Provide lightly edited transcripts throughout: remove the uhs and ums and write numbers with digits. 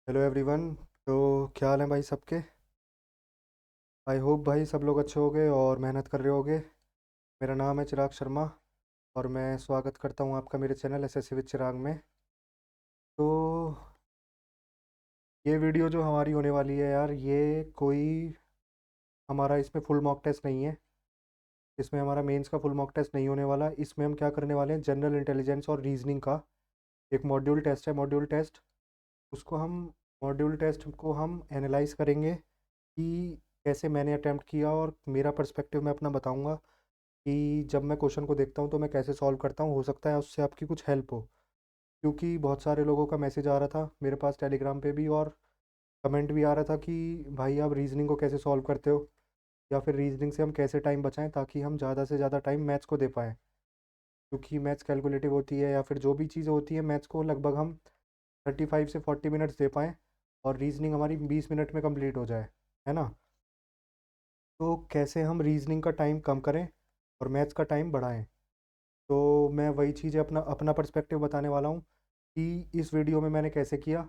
Hello everyone. तो क्या हाल है भाई सबके। आई होप भाई सब लोग अच्छे होंगे और मेहनत कर रहे होंगे। मेरा नाम है चिराग शर्मा और मैं स्वागत करता हूँ आपका मेरे चैनल एसएससी विद चिराग में। तो ये वीडियो जो हमारी होने वाली है यार, ये कोई हमारा इसमें फुल मॉक टेस्ट नहीं है। इसमें हमारा मेंस का फुल मॉक टेस्ट नहीं होने वाला। इसमें हम क्या करने वाले हैं, जनरल इंटेलिजेंस और रीजनिंग का एक मॉड्यूल टेस्ट है, मॉड्यूल टेस्ट। उसको हम मॉड्यूल टेस्ट को हम एनालाइज करेंगे कि कैसे मैंने अटैम्प्ट किया, और मेरा पर्सपेक्टिव मैं अपना बताऊंगा कि जब मैं क्वेश्चन को देखता हूँ तो मैं कैसे सॉल्व करता हूँ। हो सकता है उससे आपकी कुछ हेल्प हो, क्योंकि बहुत सारे लोगों का मैसेज आ रहा था मेरे पास टेलीग्राम पे भी, और कमेंट भी आ रहा था कि भाई आप रीजनिंग को कैसे सॉल्व करते हो, या फिर रीजनिंग से हम कैसे टाइम बचाएं ताकि हम ज़्यादा से ज़्यादा टाइम मैथ्स को दे पाएँ। क्योंकि मैथ्स कैलकुलेटिव होती है, या फिर जो भी चीज़ें होती है मैथ्स को लगभग हम 35 से 40 मिनट्स दे पाएँ, और रीजनिंग हमारी 20 मिनट में कंप्लीट हो जाए, है ना। तो कैसे हम रीजनिंग का टाइम कम करें और मैथ्स का टाइम बढ़ाएं। तो मैं वही चीज़ें अपना अपना पर्सपेक्टिव बताने वाला हूँ कि इस वीडियो में मैंने कैसे किया।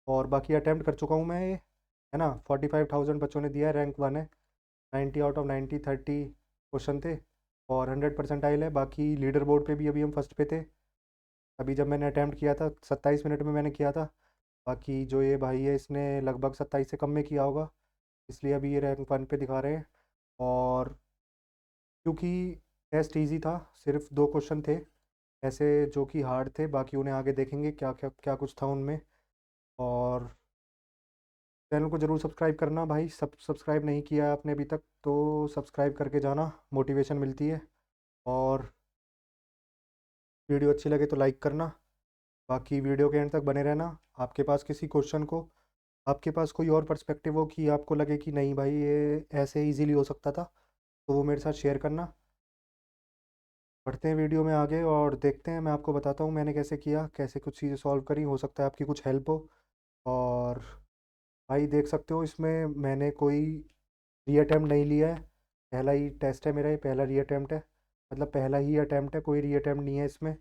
और बाकी अटैम्प्ट कर चुका हूँ मैं ये, है ना। 45,000 बच्चों ने दिया है, रैंक 1 है। 90 आउट ऑफ 90 30 क्वेश्चन थे और 100 परसेंटाइल है। बाकी लीडर बोर्ड पे भी अभी हम फर्स्ट पे थे। अभी जब मैंने अटैम्प्ट किया था 27 मिनट में मैंने किया था। बाकी जो ये भाई है इसने लगभग 27 से कम में किया होगा, इसलिए अभी ये रैंक 1 पे दिखा रहे हैं। और क्योंकि टेस्ट इजी था, सिर्फ 2 क्वेश्चन थे ऐसे जो कि हार्ड थे, बाकी उन्हें आगे देखेंगे क्या क्या क्या कुछ था उनमें। और चैनल को ज़रूर सब्सक्राइब करना भाई, सब्सक्राइब नहीं किया है आपने अभी तक तो सब्सक्राइब करके जाना, मोटिवेशन मिलती है। और वीडियो अच्छी लगे तो लाइक करना। बाकी वीडियो के एंड तक बने रहना। आपके पास किसी क्वेश्चन को, आपके पास कोई और पर्सपेक्टिव हो कि आपको लगे कि नहीं भाई ये ऐसे इजीली हो सकता था, तो वो मेरे साथ शेयर करना। बढ़ते हैं वीडियो में आगे और देखते हैं, मैं आपको बताता हूँ मैंने कैसे किया, कैसे कुछ चीज़ें सॉल्व करी। हो सकता है आपकी कुछ हेल्प हो। और भाई देख सकते हो इसमें मैंने कोई री अटैम्प्ट नहीं लिया है। पहला ही टेस्ट है मेरा, ये पहला री अटैम्प्ट है। मतलब पहला ही अटैम्प्ट है, कोई री अटैम्प्ट नहीं है इसमें,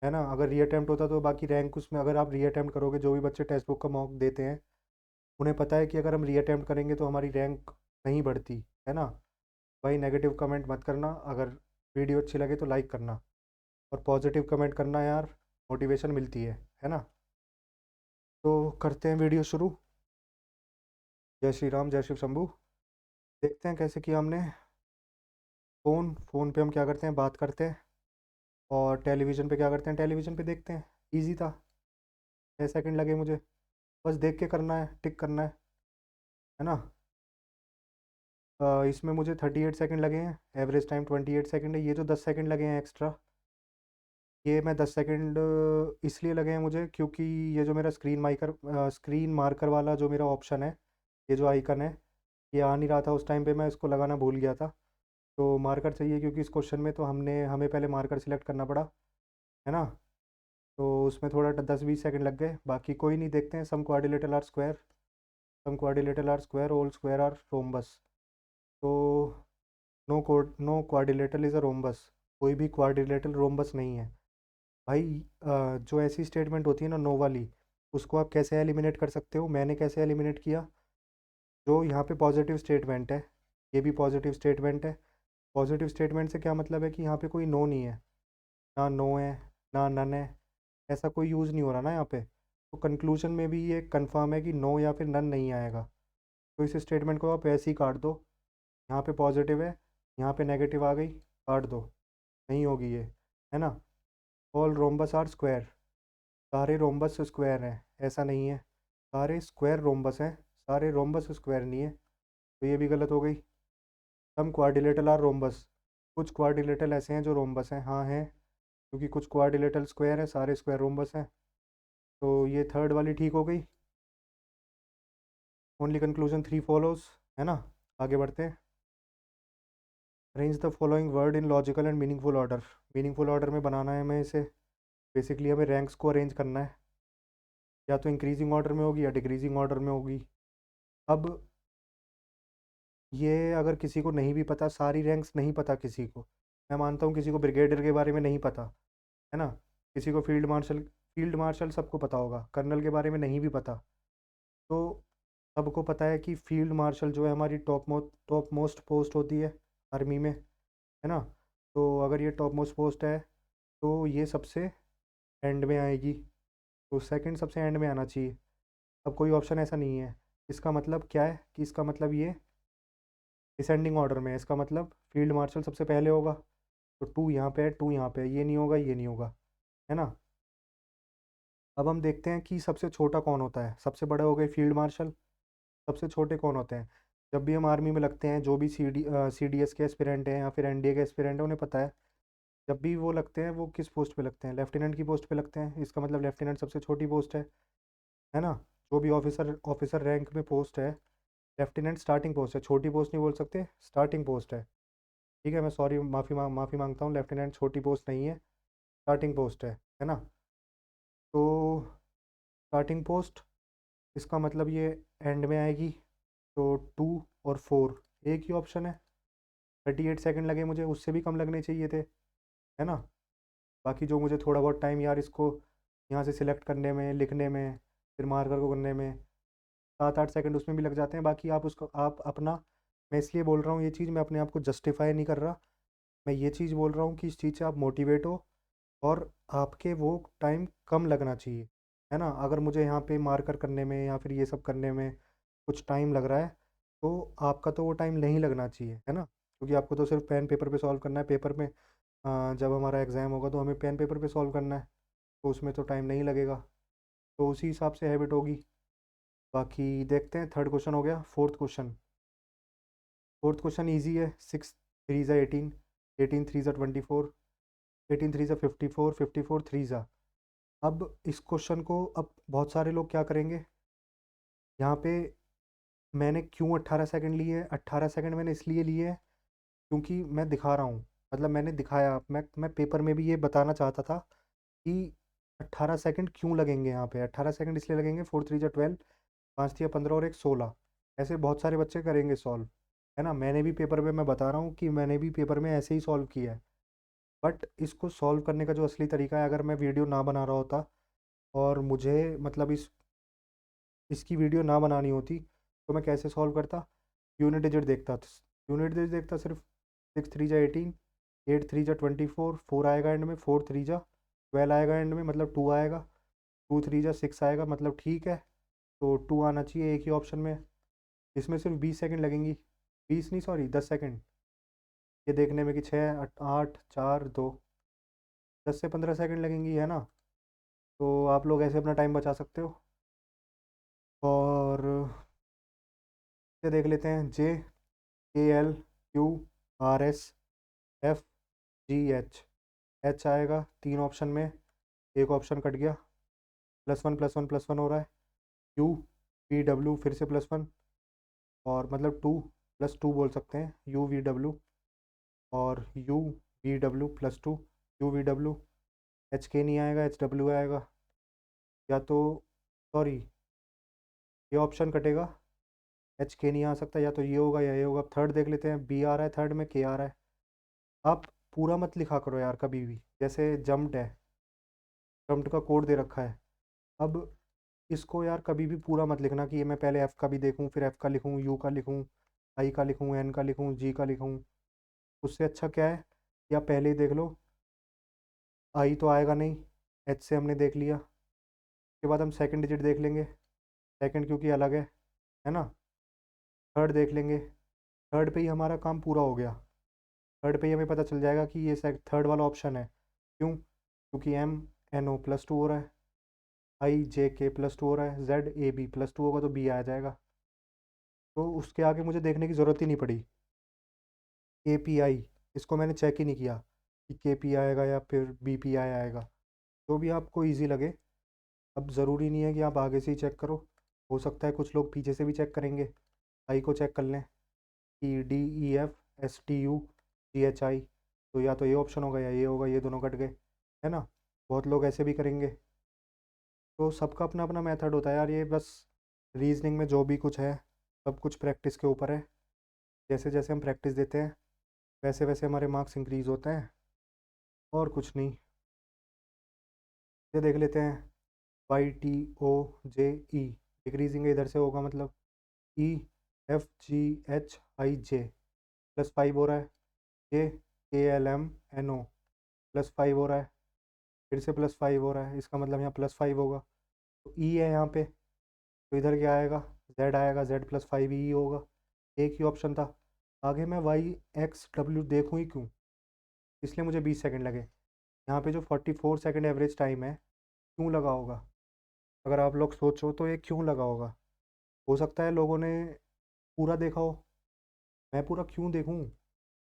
है ना। अगर री अटैम्प्ट होता तो बाकी रैंक उसमें, अगर आप री अटैम्प्ट करोगे, जो भी बच्चे टेक्स्ट बुक का मॉक देते हैं उन्हें पता है कि अगर हम री अटैम्प्ट करेंगे तो हमारी रैंक नहीं बढ़ती, है ना। भाई नेगेटिव कमेंट मत करना। अगर वीडियो अच्छी लगे तो लाइक करना, और पॉजिटिव कमेंट करना यार, मोटिवेशन मिलती है ना। तो करते हैं वीडियो शुरू। जय श्री राम, जय शिव शंभू। देखते हैं कैसे किया हमने। फ़ोन पे हम क्या करते हैं, बात करते हैं। और टेलीविज़न पे क्या करते हैं, टेलीविज़न पे देखते हैं। इजी था, 6 सेकंड लगे मुझे, बस देख के करना है, टिक करना है ना। इसमें मुझे 38 सेकंड लगे हैं, एवरेज टाइम 28 सेकंड है। ये जो 10 सेकंड लगे हैं एक्स्ट्रा, ये मैं 10 सेकंड इसलिए लगे हैं मुझे क्योंकि ये जो मेरा स्क्रीन मार्कर वाला जो मेरा ऑप्शन है, ये जो आइकन है, ये आ नहीं रहा था उस टाइम पे, मैं इसको लगाना भूल गया था। तो मार्कर चाहिए क्योंकि इस क्वेश्चन में तो हमें पहले मार्कर सिलेक्ट करना पड़ा, है ना। तो उसमें थोड़ा 10-20 सेकंड लग गए। बाकी कोई नहीं, देखते हैं। Some quadrilateral are square, some quadrilateral are square, all square are rhombus. तो no quadrilateral is a rhombus. कोई भी क्वाड्रिलेटरल रोम्बस नहीं है भाई। जो ऐसी स्टेटमेंट होती है ना नो वाली, उसको आप कैसे एलिमिनेट कर सकते हो, मैंने कैसे एलिमिनेट किया। जो यहाँ पे पॉजिटिव स्टेटमेंट है, ये भी पॉजिटिव स्टेटमेंट है। पॉजिटिव स्टेटमेंट से क्या मतलब है कि यहाँ पे कोई नो नहीं है, ना नो है ना नन है, ऐसा कोई यूज़ नहीं हो रहा ना यहाँ पे। तो कंक्लूजन में भी ये कंफर्म है कि नो या फिर नन नहीं आएगा। तो इस स्टेटमेंट को आप ऐसे ही काट दो। यहाँ पे पॉजिटिव है, यहाँ पे नेगेटिव आ गई, काट दो, नहीं होगी ये, है ना। ऑल रोम्बस आर स्क्वायर, सारे रोम्बस स्क्वायर हैं, ऐसा नहीं है। सारे स्क्वायर रोम्बस हैं, सारे रोम्बस स्क्वायर नहीं है, तो ये भी गलत हो गई। सम क्वाड्रिलेटरल आर रोम्बस, कुछ क्वाड्रिलेटरल ऐसे हैं जो रोम्बस हैं, हाँ हैं, क्योंकि कुछ क्वाड्रिलेटरल स्क्वायर है, सारे स्क्वायर रोम्बस हैं। तो ये थर्ड वाली ठीक हो गई। ओनली कंक्लूजन 3 फॉलोज, है ना। आगे बढ़ते हैं। Arrange the following word in logical and meaningful order. Meaningful order में बनाना है हमें इसे। बेसिकली हमें रैंक्स को अरेंज करना है, या तो इंक्रीजिंग ऑर्डर में होगी या डिक्रीजिंग ऑर्डर में होगी। अब ये अगर किसी को नहीं भी पता, सारी रैंक्स नहीं पता किसी को, मैं मानता हूँ किसी को ब्रिगेडियर के बारे में नहीं पता, है ना। किसी को फील्ड मार्शल सबको पता होगा, कर्नल के बारे में नहीं भी पता, तो सबको पता है कि फील्ड मार्शल जो है हमारी टॉप मोस्ट पोस्ट होती है आर्मी में, है ना। तो अगर ये टॉप मोस्ट पोस्ट है तो ये सबसे एंड में आएगी, तो सेकंड सबसे एंड में आना चाहिए। अब कोई ऑप्शन ऐसा नहीं है। इसका मतलब क्या है कि इसका मतलब ये डिसेंडिंग ऑर्डर में है। इसका मतलब फील्ड मार्शल सबसे पहले होगा, तो टू यहाँ पे है, टू यहाँ पे है, ये नहीं होगा, ये नहीं होगा, है ना। अब हम देखते हैं कि सबसे छोटा कौन होता है। सबसे बड़े हो गए फील्ड मार्शल, सबसे छोटे कौन होते हैं। जब भी हम आर्मी में लगते हैं, जो भी सी डी एस के एस्पिरेंट हैं या फिर एन डी ए के एस्पिरेंट हैं, उन्हें पता है जब भी वो लगते हैं वो किस पोस्ट पे लगते हैं, लेफ्टिनेंट की पोस्ट पे लगते हैं। इसका मतलब लेफ्टिनेंट सबसे छोटी पोस्ट है ना। जो भी ऑफिसर ऑफिसर रैंक में पोस्ट है, लेफ्टिनेंट स्टार्टिंग पोस्ट है, छोटी पोस्ट नहीं बोल सकते, स्टार्टिंग पोस्ट है। ठीक है, मैं सॉरी, माफ़ी मांगता हूँ, लेफ्टिनेंट छोटी पोस्ट नहीं है, स्टार्टिंग पोस्ट है ना। तो स्टार्टिंग पोस्ट, इसका मतलब ये एंड में आएगी, तो टू और फोर एक ही ऑप्शन है। 38 सेकेंड लगे मुझे, उससे भी कम लगने चाहिए थे, है ना। बाकी जो मुझे थोड़ा बहुत टाइम यार इसको यहाँ से सिलेक्ट करने में, लिखने में, फिर मार्कर को करने में 7-8 सेकंड उसमें भी लग जाते हैं। बाकी आप उसको आप अपना, मैं इसलिए बोल रहा हूँ ये चीज़, मैं अपने आप को जस्टिफाई नहीं कर रहा, मैं ये चीज़ बोल रहा हूँ कि इस चीज़ से आप मोटिवेट हो और आपके वो टाइम कम लगना चाहिए, है ना। अगर मुझे यहाँ पे मार्कर करने में या फिर ये सब करने में कुछ टाइम लग रहा है, तो आपका तो वो टाइम नहीं लगना चाहिए, है ना। क्योंकि आपको तो सिर्फ पेन पेपर पे सॉल्व करना है। पेपर में जब हमारा एग्ज़ाम होगा तो हमें पेन पेपर पे सॉल्व करना है, तो उसमें तो टाइम नहीं लगेगा, तो उसी हिसाब से हैबिट होगी। बाकी देखते हैं, थर्ड क्वेश्चन हो गया। फोर्थ क्वेश्चन ईजी है। 6 3 ज़ा 18, 18 3 ज़ा 24, 18 3 ज़ा 54, 54 3 ज़ा। अब इस क्वेश्चन को अब बहुत सारे लोग क्या करेंगे, यहाँ पे मैंने क्यों 18 सेकंड लिए हैं। 18 सेकंड मैंने इसलिए लिए हैं क्योंकि मैं दिखा रहा हूँ, मतलब मैंने दिखाया, मैं पेपर में भी ये बताना चाहता था कि 18 सेकंड क्यों लगेंगे यहाँ पे। 18 सेकंड इसलिए लगेंगे, 4 3 ज़ा 12, 5 3 ज़ा 15 और एक 16, ऐसे बहुत सारे बच्चे करेंगे सॉल्व, है ना। मैंने भी पेपर में, मैं बता रहा हूँ कि मैंने भी पेपर में ऐसे ही सॉल्व किया है। बट इसको सॉल्व करने का जो असली तरीका है, अगर मैं वीडियो ना बना रहा होता और मुझे मतलब इसकी वीडियो ना बनानी होती, तो मैं कैसे सॉल्व करता। यूनिट डिजिट देखता, सिर्फ 6 3 ज़ा 18, 8 3 ज़ा 24, 4 आएगा एंड में, 4 3 ज़ा 12 आएगा एंड में, मतलब 2 आएगा, 2 3 ज़ा 6 आएगा, मतलब ठीक है। तो 2 आना चाहिए एक ही ऑप्शन में। इसमें सिर्फ 20 सेकंड लगेंगी, 20 नहीं सॉरी 10 सेकंड, ये देखने में कि 6 8 4 2, 10 से 15 सेकंड लगेंगी, है ना। तो आप लोग ऐसे अपना टाइम बचा सकते हो। और ये देख लेते हैं। JKLQRS FGH, एच आएगा 3 ऑप्शन में, एक ऑप्शन कट गया, +1 +1 +1 हो रहा है। UVW फिर से +1, और मतलब 2 +2 बोल सकते हैं, UVW और UVW +2, UVW। HK नहीं आएगा, HW आएगा, या तो सॉरी ये ऑप्शन कटेगा, HK नहीं आ सकता, या तो ये होगा या ये होगा। थर्ड देख लेते हैं, B आ रहा है थर्ड में, K आ रहा है। आप पूरा मत लिखा करो यार कभी भी, जैसे जम्प्ड है, जम्प्ड का कोड दे रखा है। अब इसको यार कभी भी पूरा मत लिखना कि ये मैं पहले एफ़ का भी देखूँ, फिर एफ़ का लिखूँ, यू का लिखूँ, आई का लिखूँ, एन का लिखूँ, जी का लिखूँ। उससे अच्छा क्या है कि आप पहले ही देख लो। आई तो आएगा नहीं, एच से हमने देख लिया, उसके बाद हम सेकंड डिजिट देख लेंगे, सेकंड क्योंकि अलग है ना। थर्ड देख लेंगे, थर्ड पे ही हमारा काम पूरा हो गया। थर्ड पे ही हमें पता चल जाएगा कि ये थर्ड वाला ऑप्शन है। क्यों? क्योंकि MNO +2 हो रहा है, IJK +2 हो रहा है, ZAB +2 होगा तो B आ जाएगा। तो उसके आगे मुझे देखने की ज़रूरत ही नहीं पड़ी। KPI, इसको मैंने चेक ही नहीं किया कि KP आएगा या फिर BPI आएगा, जो भी आपको इजी लगे। अब ज़रूरी नहीं है कि आप आगे से ही चेक करो, हो सकता है कुछ लोग पीछे से भी चेक करेंगे, आई को चेक कर लें कि DEFSTUGHI, तो या तो ये ऑप्शन होगा या ये होगा, ये दोनों कट गए, है ना। बहुत लोग ऐसे भी करेंगे, तो सबका अपना अपना मेथड होता है यार। ये बस रीजनिंग में जो भी कुछ है, सब कुछ प्रैक्टिस के ऊपर है। जैसे जैसे हम प्रैक्टिस देते हैं, वैसे वैसे हमारे मार्क्स इंक्रीज़ होते हैं, और कुछ नहीं। ये देख लेते हैं, YTOJE, डिक्रीजिंग इधर से होगा, मतलब EFGHIJ +5 हो रहा है, KLMNO +5 हो रहा है, फिर से +5 हो रहा है, इसका मतलब यहाँ +5 होगा। तो E है यहाँ पे, तो इधर क्या आएगा, Z आएगा, Z +5 E होगा। एक ही ऑप्शन था। आगे मैं YXW देखूँ ही क्यों, इसलिए मुझे 20 सेकंड लगे। यहाँ पे जो 44 सेकंड एवरेज टाइम है, क्यों लगा होगा? अगर आप लोग सोचो तो ये क्यों लगा होगा? हो सकता है लोगों ने पूरा देखा हो, मैं पूरा क्यों देखूँ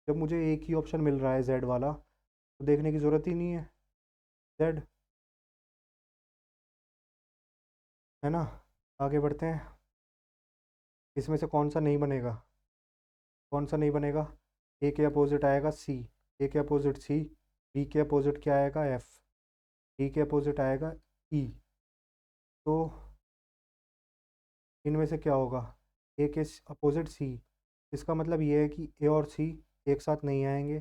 जब मुझे एक ही ऑप्शन मिल रहा है Z वाला, तो देखने की ज़रूरत ही नहीं है। Z है ना। आगे बढ़ते हैं। इसमें से कौन सा नहीं बनेगा? कौन सा नहीं बनेगा? ए के अपोजिट आएगा C, ए के अपोजिट C, बी के अपोजिट क्या आएगा F, डी के अपोजिट आएगा E। तो इनमें से क्या होगा? ए के अपोजिट C, इसका मतलब ये है कि ए और C एक साथ नहीं आएंगे,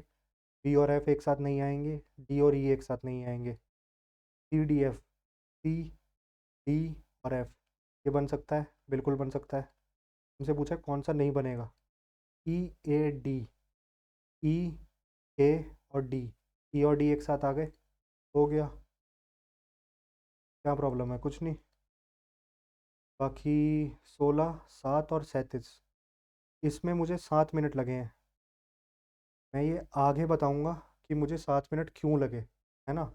बी और F एक साथ नहीं आएंगे, डी और E एक साथ नहीं आएंगे। CDF, C, D और F, ये बन सकता है, बिल्कुल बन सकता है। उनसे पूछा है कौन सा नहीं बनेगा? EAD, E, A और D, E और D एक साथ आ गए, हो गया। क्या प्रॉब्लम है? कुछ नहीं। बाकी 16, 7 और 37, इसमें मुझे 7 मिनट लगे हैं। मैं ये आगे बताऊंगा कि मुझे 7 मिनट क्यों लगे, है ना।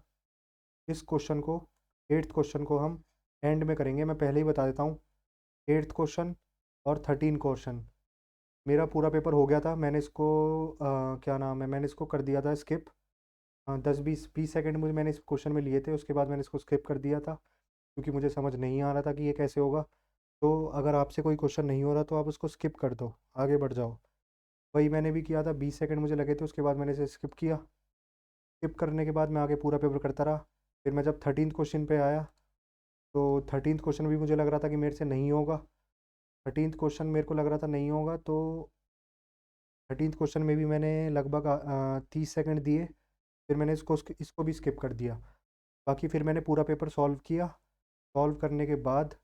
इस क्वेश्चन को, 8th क्वेश्चन को हम एंड में करेंगे। मैं पहले ही बता देता हूँ, 8th क्वेश्चन और 13 क्वेश्चन मेरा पूरा पेपर हो गया था। मैंने इसको क्या नाम है, मैंने इसको कर दिया था स्किप। 10-20 सेकंड मुझे मैंने इस क्वेश्चन में लिए थे, उसके बाद मैंने इसको स्किप कर दिया था क्योंकि मुझे समझ नहीं आ रहा था कि ये कैसे होगा। तो अगर आपसे कोई क्वेश्चन नहीं हो रहा तो आप उसको स्किप कर दो, आगे बढ़ जाओ। वही मैंने भी किया था, 20 सेकंड मुझे लगे थे, उसके बाद मैंने इसे स्किप किया। स्किप करने के बाद मैं आगे पूरा पेपर करता रहा। फिर मैं जब 13th क्वेश्चन पे आया, तो 13th क्वेश्चन भी मुझे लग रहा था कि मेरे से नहीं होगा। 13th क्वेश्चन मेरे को लग रहा था नहीं होगा, तो 13th क्वेश्चन में भी मैंने लगभग 30 सेकंड दिए। फिर मैंने इसको इसको भी स्किप कर दिया। बाकी फिर मैंने पूरा पेपर सॉल्व किया। सॉल्व करने के बाद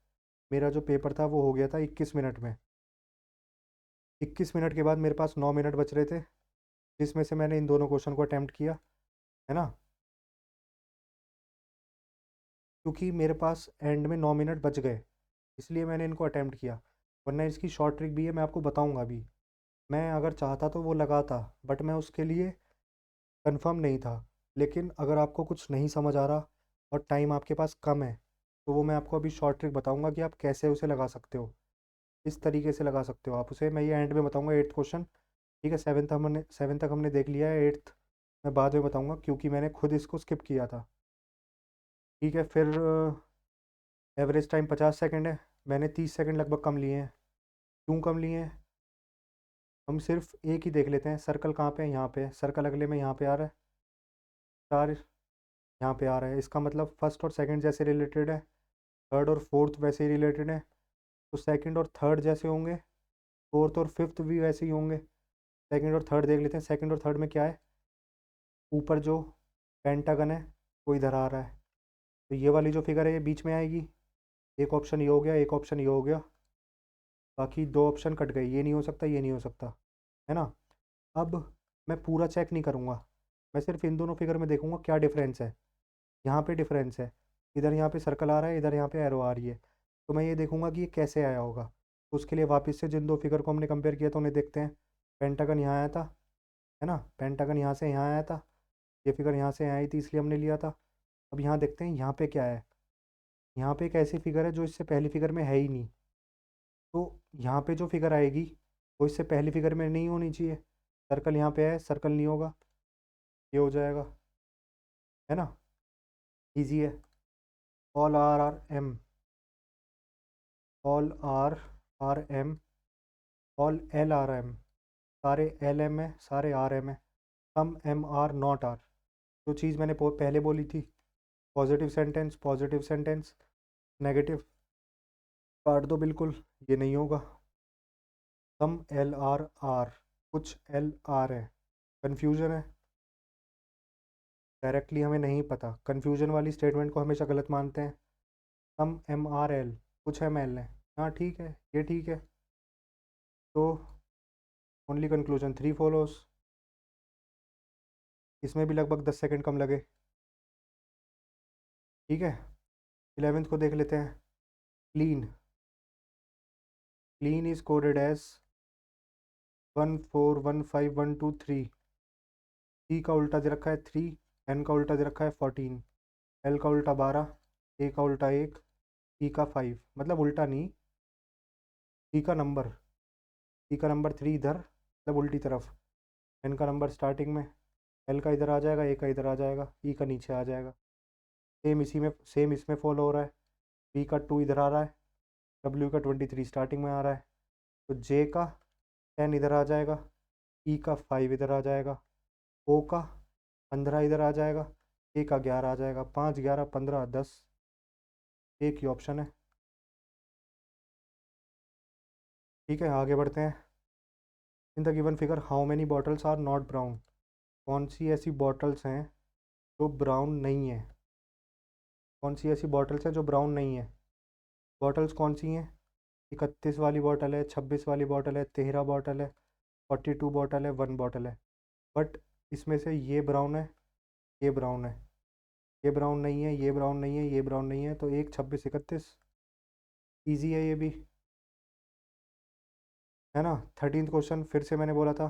मेरा जो पेपर था वो हो गया था 21 मिनट में। 21 मिनट के बाद मेरे पास 9 मिनट बच रहे थे, जिसमें से मैंने इन दोनों क्वेश्चन को अटैम्प्ट किया, है ना। क्योंकि मेरे पास एंड में 9 मिनट बच गए, इसलिए मैंने इनको अटैम्प्ट किया। वरना इसकी शॉर्ट ट्रिक भी है, मैं आपको बताऊंगा अभी। मैं अगर चाहता तो वो लगाता, बट मैं उसके लिए कंफर्म नहीं था। लेकिन अगर आपको कुछ नहीं समझ आ रहा और टाइम आपके पास कम है, तो वो मैं आपको अभी शॉर्ट ट्रिक बताऊंगा कि आप कैसे उसे लगा सकते हो। इस तरीके से लगा सकते हो आप उसे, मैं ये एंड में बताऊंगा। 8th क्वेश्चन, ठीक है। 7th तक हमने देख लिया है, 8th मैं बाद में बताऊंगा क्योंकि मैंने खुद इसको स्किप किया था। ठीक है। फिर एवरेज टाइम 50 सेकंड है, मैंने 30 सेकंड लगभग कम लिए हैं। क्यों कम लिए हैं? हम सिर्फ एक ही देख लेते हैं। सर्कल कहाँ पे है? यहाँ पे सर्कल, अगले में यहाँ पे आ रहा है। स्टार यहाँ पे आ रहा है, इसका मतलब फर्स्ट और सेकंड जैसे रिलेटेड है, थर्ड और फोर्थ वैसे ही रिलेटेड है। तो सेकंड और थर्ड जैसे होंगे, फोर्थ और फिफ्थ भी वैसे ही होंगे। सेकंड और थर्ड देख लेते हैं। सेकंड और थर्ड में क्या है? ऊपर जो पेंटागन है वो इधर आ रहा है, तो ये वाली जो फिगर है ये बीच में आएगी। एक ऑप्शन ये हो गया, एक ऑप्शन ये हो गया। बाकी दो ऑप्शन कट गए, ये नहीं हो सकता, ये नहीं हो सकता, है ना। अब मैं पूरा चेक नहीं करूँगा, मैं सिर्फ इन दोनों फिगर में देखूँगा क्या डिफरेंस है। यहाँ पे डिफरेंस है, इधर यहाँ पे सर्कल आ रहा है, इधर यहाँ पे एरो आ रही है। तो मैं ये देखूँगा कि ये कैसे आया होगा। तो उसके लिए वापस से जिन दो फिगर को हमने कंपेयर किया था उन्हें देखते हैं। पेंटागन यहाँ आया था, है ना। पेंटागन यहाँ से यहाँ आया था, ये फिगर यहाँ से आई थी इसलिए हमने लिया था। अब यहाँ देखते हैं यहाँ पे क्या है। यहाँ पे एक ऐसी फिगर है जो इससे पहली फिगर में है ही नहीं। तो यहाँ पे जो फिगर आएगी वो इससे पहली फिगर में नहीं होनी चाहिए। सर्कल यहाँ पे है, सर्कल नहीं होगा, ये हो जाएगा, है ना। इजी है। All R are M, all R are M, all L are M, सारे एल एम है, सारे आर एम है। Some M are not R. जो चीज़ मैंने पहले बोली थी, positive sentence positive sentence, negative काट दो बिल्कुल, ये नहीं होगा। सम एल आर आर, कुछ एल आर है, कन्फ्यूजन है। डायरेक्टली हमें नहीं पता, कन्फ्यूजन वाली स्टेटमेंट को हमेशा गलत मानते हैं। सम एम आर एल, कुछ ml है। हाँ ठीक है, ये ठीक है। तो ओनली कंक्लूजन 3 फॉलोज। इसमें भी लगभग 10 सेकंड कम लगे। ठीक है, 11th को देख लेते हैं। Clean. Clean is coded as 141512 C का उल्टा दे रखा है 3, N का उल्टा दे रखा है 14, L का उल्टा 12, A का उल्टा 1, E का 5। मतलब उल्टा नहीं, C का नंबर 3 इधर, मतलब उल्टी तरफ। N का नंबर स्टार्टिंग में, L का इधर आ जाएगा, A का इधर आ जाएगा, E का नीचे आ जाएगा। सेम इसमें फॉलो हो रहा है। B का 2 इधर आ रहा है, W का 23 स्टार्टिंग में आ रहा है, तो J का 10 इधर आ जाएगा, E का 5 इधर आ जाएगा, O का 15 इधर आ जाएगा, A का 11 आ जाएगा। 5 11 15 10, एक ही ऑप्शन है। ठीक है, आगे बढ़ते हैं। In the given figure how many bottles are not brown. कौन सी ऐसी बॉटल्स हैं जो ब्राउन नहीं है? कौन सी ऐसी बॉटल्स हैं जो ब्राउन नहीं है? बॉटल्स कौन सी हैं? 31 वाली बॉटल है, 26 वाली बॉटल है, 13 बॉटल है, 42 बॉटल है, 1 बॉटल है। बट इसमें से ये ब्राउन है, ये ब्राउन है, ये ब्राउन नहीं है, ये ब्राउन नहीं है, ये ब्राउन नहीं है, तो 1 26 31। ईजी है ये भी, है ना। 13th क्वेश्चन फिर से मैंने बोला था,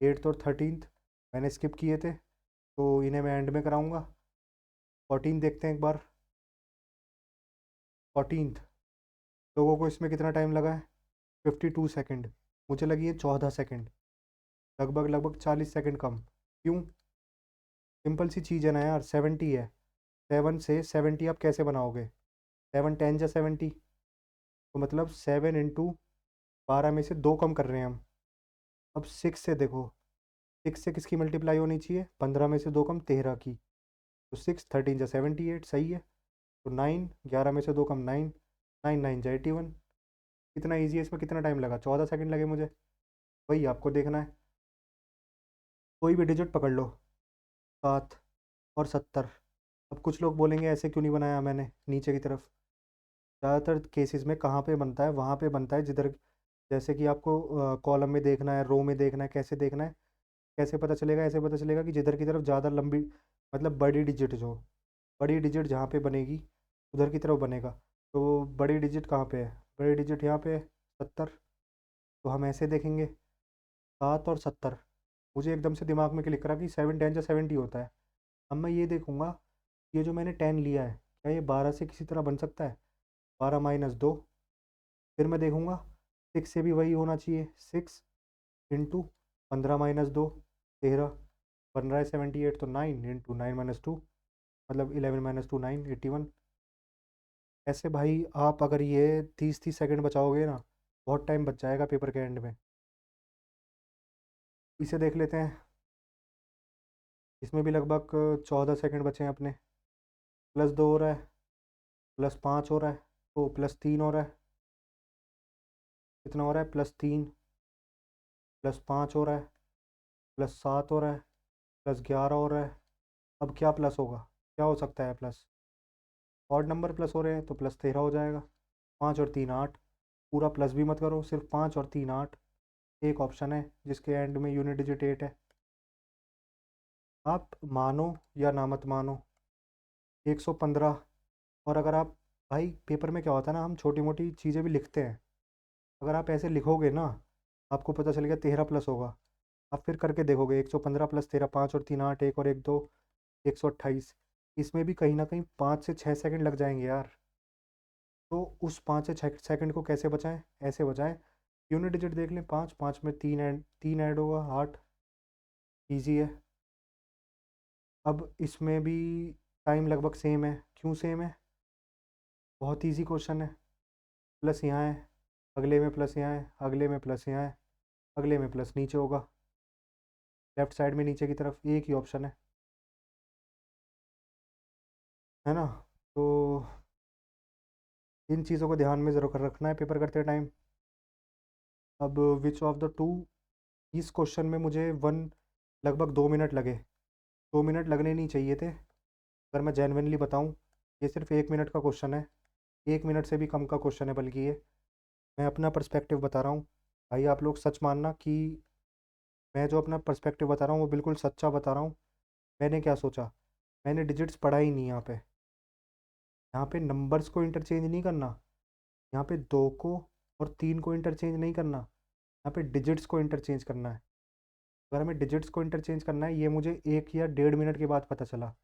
8th और 13th मैंने स्किप किए थे, तो इन्हें मैं एंड में कराऊंगा। 14 देखते हैं एक बार। 14th लोगों को इसमें कितना टाइम लगा है? 52 सेकेंड। मुझे लगी है 14 सेकेंड, लगभग लगभग 40 सेकेंड कम। क्यों? सिंपल सी चीज़ है ना यार, 70 है, 7 से 70 आप कैसे बनाओगे? 7 10 जा 70, तो मतलब 7 × 12 में से 2 कम कर रहे हैं हम। अब 6 से देखो, 6 से किसकी मल्टीप्लाई होनी चाहिए? 15 में से 2 कम 13 की, तो 6 13 जा 78, सही है। तो 9 11 में से 2 कम 9, 9 9 जा 81। कितना ईजी है, इसमें कितना टाइम लगा? 14 सेकंड लगे मुझे। वही आपको देखना है। कोई भी डिजिट पकड़ लो, 7 और 70। अब कुछ लोग बोलेंगे ऐसे क्यों नहीं बनाया मैंने नीचे की तरफ। ज़्यादातर केसेस में कहाँ पे बनता है? वहाँ पे बनता है जिधर, जैसे कि आपको कॉलम में देखना है, रो में देखना है, कैसे देखना है, कैसे पता चलेगा? ऐसे पता चलेगा कि जिधर की तरफ ज़्यादा लंबी, मतलब बड़ी डिजिट, जो बड़ी डिजिट जहाँ पे बनेगी उधर की तरफ बनेगा। तो बड़ी डिजिट कहाँ पे है? बड़ी डिजिट यहाँ पे है, 70। तो हम ऐसे देखेंगे, 7 और 70। मुझे एकदम से दिमाग में क्लिक करा कि 7 10 जा 70 होता है। अब मैं ये देखूंगा, ये जो मैंने 10 लिया है, क्या ये 12 से किसी तरह बन सकता है? 12 - 2। फिर मैं देखूंगा 6 से भी वही होना चाहिए, 6 × 15 - 2 13, बन रहा है 78। तो 9 × 9 - 2, मतलब 11 - 2 9, 81। ऐसे भाई आप अगर ये 30 सेकंड बचाओगे ना, बहुत टाइम बच जाएगा पेपर के एंड में। इसे देख लेते हैं। इसमें भी लगभग 14 सेकंड बचे हैं अपने। +2 हो रहा है, +5 हो रहा है, तो +3 हो रहा है। कितना हो रहा है? +3, +5 हो रहा है, +7 हो रहा है, +11 हो रहा है। अब क्या प्लस होगा? क्या हो सकता है प्लस? ऑड नंबर प्लस हो रहे हैं, तो +13 हो जाएगा। 5 और 3 8। पूरा प्लस भी मत करो, सिर्फ 5 और 3 8। एक ऑप्शन है जिसके एंड में यूनिट डिजिट 8 है। आप मानो या ना मत मानो, 115। और अगर आप, भाई पेपर में क्या होता है ना, हम छोटी मोटी चीज़ें भी लिखते हैं। अगर आप ऐसे लिखोगे ना, आपको पता चलेगा 13 प्लस होगा। आप फिर करके देखोगे, 115 + 13, 5 और 3 8, 1 और 1 2, 128। इसमें भी कहीं ना कहीं 5 से 6 सेकंड लग जाएंगे यार। तो उस 5 से 6 सेकंड को कैसे बचाएं? ऐसे बचाएं, यूनिट डिजिट देख लें, 5 5 में 3 ऐड होगा, 8। ईजी है। अब इसमें भी टाइम लगभग सेम है। क्यों सेम है? बहुत ईजी क्वेश्चन है। प्लस यहाँ है, अगले में प्लस यहाँ है, अगले में प्लस यहाँ है, अगले में प्लस नीचे होगा, लेफ्ट साइड में नीचे की तरफ एक ही ऑप्शन है ना। तो इन चीज़ों को ध्यान में ज़रूर रखना है पेपर करते टाइम। अब विच ऑफ द टू, इस क्वेश्चन में मुझे लगभग 2 मिनट लगे। 2 मिनट लगने नहीं चाहिए थे, अगर मैं जेन्युइनली बताऊं। ये सिर्फ 1 मिनट का क्वेश्चन है, 1 मिनट से भी कम का क्वेश्चन है, बल्कि ये मैं अपना पर्सपेक्टिव बता रहा हूँ। भाई आप लोग सच मानना कि मैं जो अपना पर्सपेक्टिव बता रहा हूँ वो बिल्कुल सच्चा बता रहा हूँ। मैंने क्या सोचा, मैंने डिजिट्स पढ़ा ही नहीं यहाँ पे। यहाँ पे नंबर्स को इंटरचेंज नहीं करना, यहाँ पे 2 को और 3 को इंटरचेंज नहीं करना, यहाँ पे डिजिट्स को इंटरचेंज करना है। अगर हमें डिजिट्स को इंटरचेंज करना है, ये मुझे 1 या 1.5 मिनट के बाद पता चला,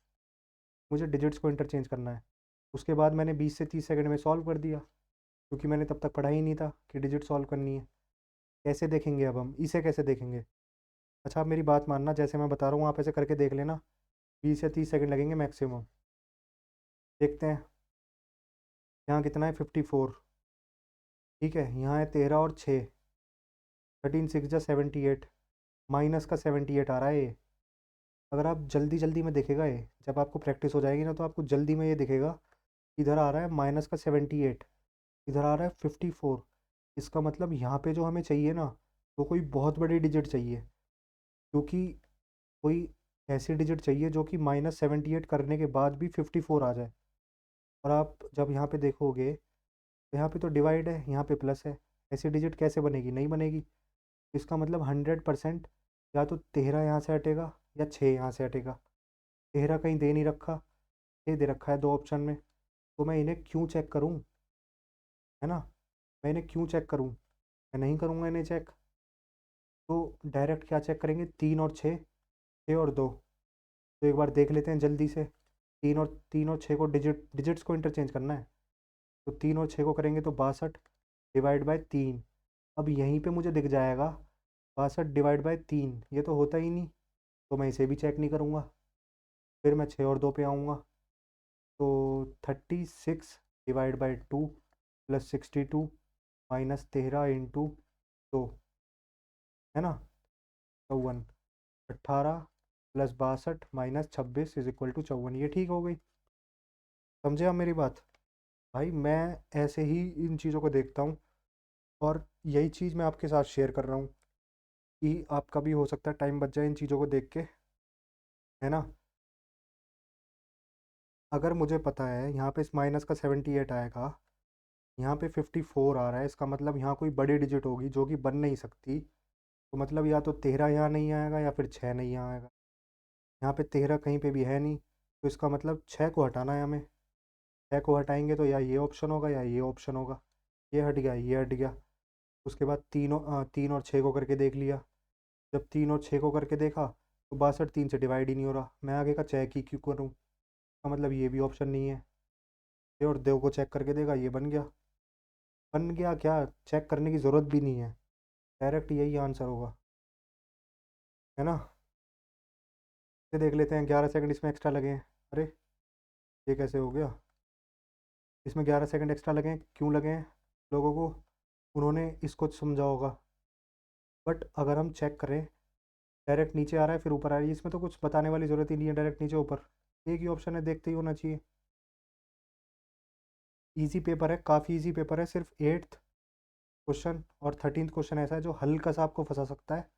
मुझे डिजिट्स को इंटरचेंज करना है। उसके बाद मैंने 20 से 30 सेकंड में सॉल्व कर दिया, क्योंकि मैंने तब तक पढ़ा ही नहीं था कि डिजिट सॉल्व करनी है। कैसे देखेंगे अब हम इसे, कैसे देखेंगे? अच्छा आप मेरी बात मानना, जैसे मैं बता रहा हूँ आप ऐसे करके देख लेना। 20 या 30 सेकंड लगेंगे मैक्सिमम। देखते हैं यहाँ कितना है, 54। ठीक है, यहाँ है 13 और 6, 13 6 जा 78, माइनस का 78 आ रहा है ये। अगर आप जल्दी जल्दी में देखेगा ये, जब आपको प्रैक्टिस हो जाएगी ना तो आपको जल्दी में ये दिखेगा। इधर आ रहा है माइनस का 78, इधर आ रहा है 54। इसका मतलब यहाँ पे जो हमें चाहिए ना, वो कोई बहुत बड़ी डिजिट चाहिए, क्योंकि कोई ऐसी डिजिट चाहिए जो कि -78 करने के बाद भी 54 आ जाए। और आप जब यहाँ पे देखोगे तो यहाँ पे तो डिवाइड है, यहाँ पे प्लस है, ऐसी डिजिट कैसे बनेगी? नहीं बनेगी। इसका मतलब 100% या तो 13 यहाँ से हटेगा या 6 यहाँ से हटेगा। 13 कहीं दे नहीं रखा, 6 दे रखा है 2 ऑप्शन में। तो मैं इन्हें क्यों चेक करूँ, है ना? मैं इन्हें क्यों चेक करूँ? मैं नहीं करूँगा इन्हें चेक। तो डायरेक्ट क्या चेक करेंगे, 3 और 6, 6 और 2। तो एक बार देख लेते हैं जल्दी से। 3 और 6 को डिजिट्स को इंटरचेंज करना है। तो 3 और 6 को करेंगे तो 62 डिवाइड बाय 3। अब यहीं पे मुझे दिख जाएगा 62 डिवाइड बाय 3, ये तो होता ही नहीं, तो मैं इसे भी चेक नहीं करूँगा। फिर मैं 6 और 2 पे आऊँगा, तो 36 divide by 2 plus 62 minus 13 into 2, है ना? 54, 18 plus 62 minus 26 is equal to 54। ये ठीक हो गई? समझे आप मेरी बात? भाई मैं ऐसे ही इन चीज़ों को देखता हूँ, और यही चीज़ मैं आपके साथ शेयर कर रहा हूँ कि आपका भी हो सकता है टाइम बच जाए इन चीज़ों को देख के, है ना? अगर मुझे पता है यहाँ पे इस माइनस का 78 आएगा, यहाँ पे 54 आ रहा है, इसका मतलब यहाँ कोई बड़ी डिजिट होगी जो कि बन नहीं सकती। तो मतलब या तो 13 यहाँ नहीं आएगा या फिर 6 नहीं यहाँ आएगा। यहाँ पे 13 कहीं पे भी है नहीं, तो इसका मतलब 6 को हटाना है हमें। 6 को हटाएंगे तो या ये ऑप्शन होगा या ये ऑप्शन होगा। ये हट गया, ये हट गया। उसके बाद 3 और 6 को करके देख लिया। जब 3 और 6 को करके देखा तो 62 3 से डिवाइड ही नहीं हो रहा, मैं आगे का चेक ही क्यों करूँ? इसका मतलब ये भी ऑप्शन नहीं है। ये और 2 को चेक करके देखा, ये बन गया। बन गया क्या, चेक करने की ज़रूरत भी नहीं है, डायरेक्ट यही आंसर होगा, है ना? ये देख लेते हैं, 11 सेकंड इसमें एक्स्ट्रा लगे हैं। अरे ये कैसे हो गया? इसमें 11 सेकंड एक्स्ट्रा लगे हैं, क्यों लगे हैं लोगों को? उन्होंने इसको समझा होगा। बट अगर हम चेक करें, डायरेक्ट नीचे आ रहा है फिर ऊपर आ रहा है, इसमें तो कुछ बताने वाली ज़रूरत ही नहीं है, डायरेक्ट नीचे ऊपर एक ही ऑप्शन है, देखते ही होना चाहिए। इजी पेपर है, काफ़ी इजी पेपर है। सिर्फ 8th क्वेश्चन और 13th क्वेश्चन ऐसा है जो हल्का सा आपको फंसा सकता है।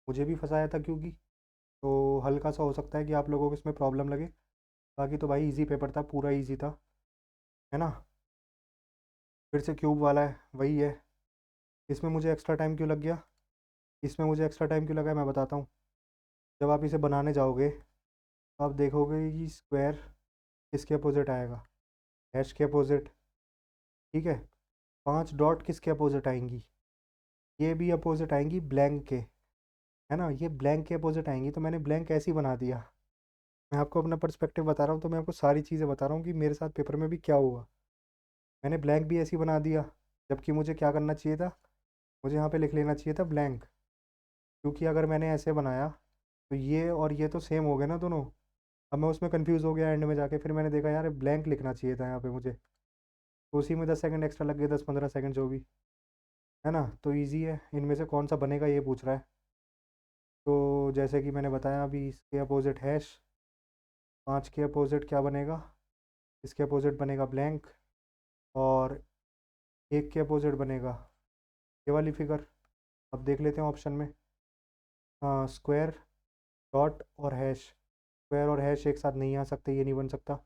मुझे भी फंसाया था, क्योंकि तो हल्का सा हो सकता है कि आप लोगों को इसमें प्रॉब्लम लगे। बाकी तो भाई इजी पेपर था, पूरा इजी था, है ना? फिर से क्यूब वाला है, वही है। इसमें मुझे एक्स्ट्रा टाइम क्यों लग गया? इसमें मुझे एक्स्ट्रा टाइम क्यों लगा है मैं बताता हूँ। जब आप इसे बनाने जाओगे तो आप देखोगे कि स्क्वायर किसके अपोजिट आएगा, हैश के अपोजिट। ठीक है, 5 डॉट किसके अपोजिट आएंगी? ये भी अपोजिट आएंगी ब्लैंक के, है ना? ये ब्लैंक के अपोजिट आएंगी, तो मैंने ब्लैंक ऐसे ही बना दिया। मैं आपको अपना पर्सपेक्टिव बता रहा हूँ, तो मैं आपको सारी चीज़ें बता रहा हूँ कि मेरे साथ पेपर में भी क्या हुआ। मैंने ब्लैंक भी ऐसे ही बना दिया, जबकि मुझे क्या करना चाहिए था, मुझे यहाँ पे लिख लेना चाहिए था ब्लैंक। क्योंकि अगर मैंने ऐसे बनाया तो ये और ये तो सेम हो गए ना दोनों। अब मैं उसमें कंफ्यूज हो गया एंड में जाके, फिर मैंने देखा यार ब्लैंक लिखना चाहिए था यहाँ पे मुझे। तो उसी में 10 सेकंड एक्स्ट्रा लग गए, 10-15 सेकंड जो भी, है ना? तो ईजी है, इनमें से कौन सा बनेगा ये पूछ रहा है। तो जैसे कि मैंने बताया अभी, इसके अपोजिट हैश, 5 के अपोजिट क्या बनेगा, इसके अपोजिट बनेगा ब्लैंक, और 1 के अपोजिट बनेगा ये वाली फिगर। अब देख लेते हैं ऑप्शन में। हाँ, स्क्वायर डॉट और हैश, स्क्वायर और हैश एक साथ नहीं आ सकते, ये नहीं बन सकता।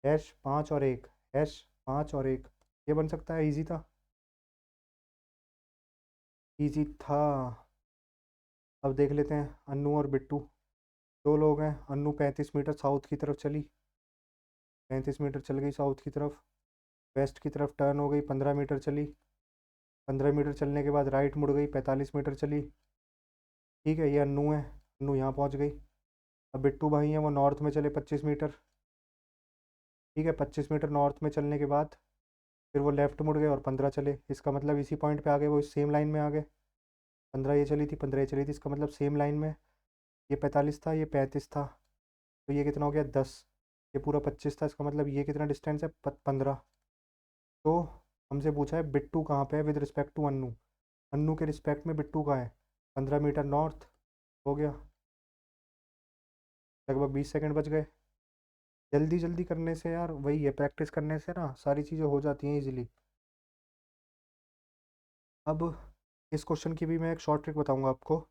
हैश 5 और 1, हैश 5 और 1, ये बन सकता है, इजी था, इजी था। अब देख लेते हैं अन्नू और बिट्टू, दो लोग हैं। अन्नू 35 मीटर साउथ की तरफ चली, 35 मीटर चल गई साउथ की तरफ, वेस्ट की तरफ टर्न हो गई, 15 मीटर चली, 15 मीटर चलने के बाद राइट मुड़ गई, 45 मीटर चली। ठीक है, ये अन्नू है, अन्नू यहाँ पहुँच गई। अब बिट्टू भाई हैं, वो नॉर्थ में चले 25 मीटर। ठीक है, 25 मीटर नॉर्थ में चलने के बाद फिर वो लेफ्ट मुड़ गए और 15 चले। इसका मतलब इसी पॉइंट पे आ गए, वो इस सेम लाइन में आ गए। 15 ये चली थी, 15 ये चली थी, इसका मतलब सेम लाइन में। ये 45 था, ये 35 था, तो ये कितना हो गया 10। ये पूरा 25 था, इसका मतलब ये कितना डिस्टेंस है 15। तो हमसे पूछा है बिट्टू कहाँ पे है with respect to Annu, Annu के रिस्पेक्ट में बिट्टू कहाँ है। 15 मीटर नॉर्थ हो गया, लगभग 20 सेकंड बच गए। जल्दी जल्दी करने से यार वही है, प्रैक्टिस करने से ना सारी चीज़ें हो जाती हैं इजीली। अब इस क्वेश्चन की भी मैं एक शॉर्ट ट्रिक बताऊंगा आपको।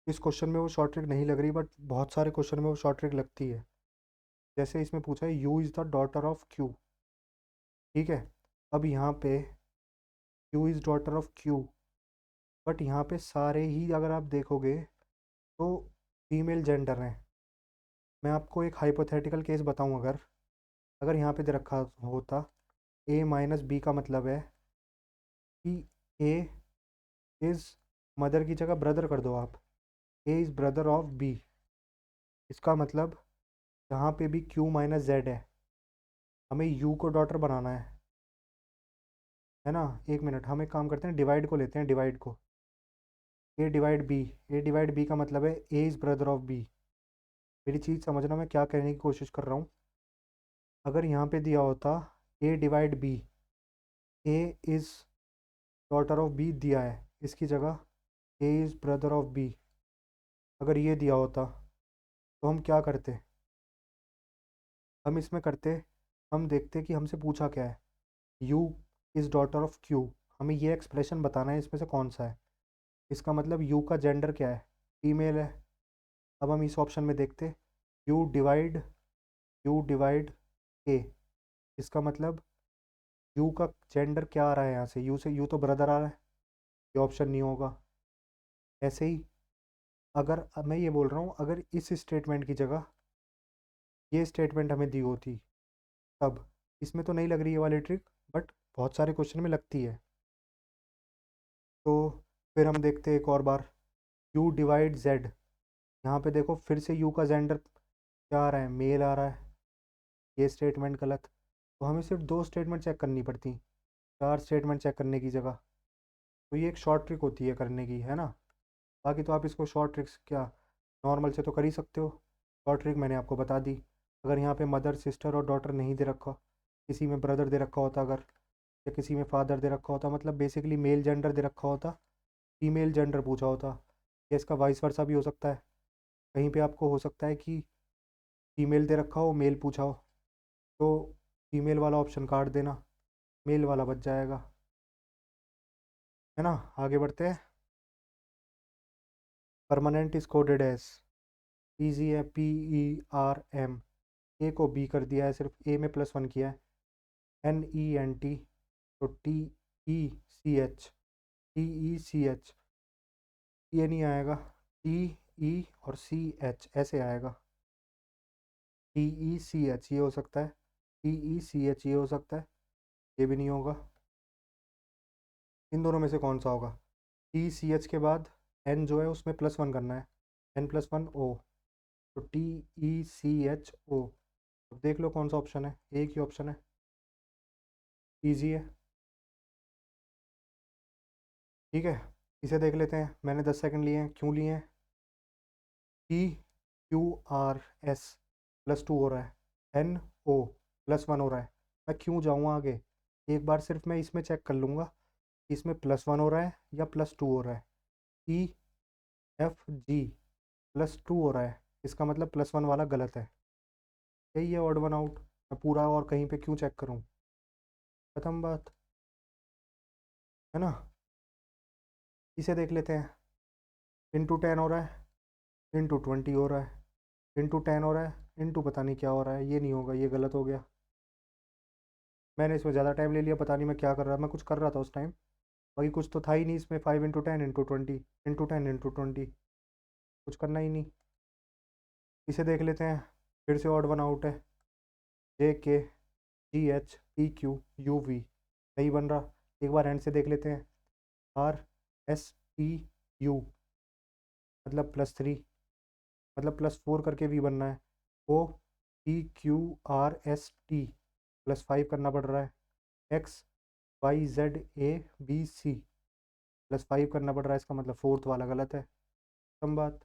इस क्वेश्चन में वो शॉर्ट ट्रिक नहीं लग रही, बट बहुत सारे क्वेश्चन में वो शॉर्ट ट्रिक लगती है। जैसे इसमें पूछा है you is the daughter of Q. ठीक है, अब यहाँ पे Q is daughter of Q, but यहाँ पे सारे ही अगर आप देखोगे तो फीमेल जेंडर हैं। मैं आपको एक हाइपोथेटिकल केस बताऊं, अगर अगर यहाँ पे दे रखा होता ए माइनस बी, का मतलब है कि ए इज़, मदर की जगह ब्रदर कर दो आप, A is brother of B. इसका मतलब जहाँ पे भी क्यू माइनस जेड है, हमें यू को डॉटर बनाना है ना। एक मिनट, हम एक काम करते हैं, डिवाइड को लेते हैं, डिवाइड को। A divide B, A divide B का मतलब है A is brother of B. मेरी चीज़ समझना, मैं क्या कहने की कोशिश कर रहा हूँ। अगर यहाँ पे दिया होता A divide B, A is daughter of B दिया है, इसकी जगह A is brother of B अगर ये दिया होता, तो हम क्या करते। हम इसमें करते, हम देखते कि हमसे पूछा क्या है, you is daughter of Q, हमें ये एक्सप्रेशन बताना है इसमें से कौन सा है। इसका मतलब यू का जेंडर क्या है, फीमेल है। अब हम इस ऑप्शन में देखते, यू डिवाइड, यू डिवाइड ए, इसका मतलब यू का जेंडर क्या आ रहा है यहाँ से, यू से, यू तो ब्रदर आ रहा है, ये ऑप्शन नहीं होगा। ऐसे ही अगर, अब मैं ये बोल रहा हूँ, अगर इस स्टेटमेंट की जगह ये स्टेटमेंट हमें दी होती, तब इसमें तो नहीं लग रही है वाली ट्रिक, बट बहुत सारे क्वेश्चन में लगती है। तो फिर हम देखते हैं एक और बार, यू डिवाइड जेड, यहाँ पे देखो फिर से यू का जेंडर क्या आ रहा है, मेल आ रहा है, ये स्टेटमेंट गलत। तो हमें सिर्फ दो स्टेटमेंट चेक करनी पड़ती, चार स्टेटमेंट चेक करने की जगह। तो ये एक शॉर्ट ट्रिक होती है करने की, है ना। बाकी तो आप इसको शॉर्ट ट्रिक्स क्या, नॉर्मल से तो कर ही सकते हो। शॉर्ट ट्रिक मैंने आपको बता दी। अगर यहाँ पे मदर सिस्टर और डॉटर नहीं दे रखा, किसी में ब्रदर दे रखा होता अगर, या किसी में फादर दे रखा होता, मतलब बेसिकली मेल जेंडर दे रखा होता, फीमेल जेंडर पूछा होता, या इसका वाइस वर्सा भी हो सकता है। कहीं पे आपको हो सकता है कि फीमेल दे रखा हो, मेल पूछा हो, तो फीमेल वाला ऑप्शन काट देना, मेल वाला बच जाएगा, है ना। आगे बढ़ते हैं। Permanent is coded as, easy है, PERM। ए को बी कर दिया है, सिर्फ ए में +1 किया है, NENT, तो TECH, ये नहीं आएगा, TE और CH ऐसे आएगा, TECH ये हो सकता है, TECH ये हो सकता है, ये भी नहीं होगा। इन दोनों में से कौन सा होगा। TCH के बाद N जो है उसमें +1 करना है, N+1 O, तो TECHO। अब देख लो कौन सा ऑप्शन है, एक ही ऑप्शन है, ईजी है। ठीक है, इसे देख लेते हैं, मैंने 10 सेकंड लिए हैं, क्यों लिए हैं। PQRS +2 हो रहा है, NO +1 हो रहा है, मैं क्यों जाऊँ आगे। एक बार सिर्फ मैं इसमें चेक कर लूँगा कि इसमें +1 हो रहा है या +2 हो रहा है। EFG +2 हो रहा है, इसका मतलब +1 वाला गलत है, यही है ऑड वन आउट। मैं पूरा और कहीं पे क्यों चेक करूँ, खत्म बात, है ना। इसे देख लेते हैं, ×10 हो रहा है, ×20 हो रहा है, ×10 हो रहा है, इंटू पता नहीं क्या हो रहा है, ये नहीं होगा, ये गलत हो गया। मैंने इसमें ज़्यादा टाइम ले लिया, पता नहीं मैं क्या कर रहा, मैं कुछ कर रहा था उस टाइम, बाकी कुछ तो था ही नहीं इसमें। 5 × 10 × 20 कुछ करना ही नहीं। इसे देख लेते हैं, फिर से ऑड वन आउट है। JK GH PQ UV नहीं बन रहा। एक बार एंड से देख लेते हैं। RSTU मतलब +3, मतलब +4 करके भी बनना है। OPQRST +5 करना पड़ रहा है। XYZABC +5 करना पड़ रहा है, इसका मतलब फोर्थ वाला गलत है। कम बात,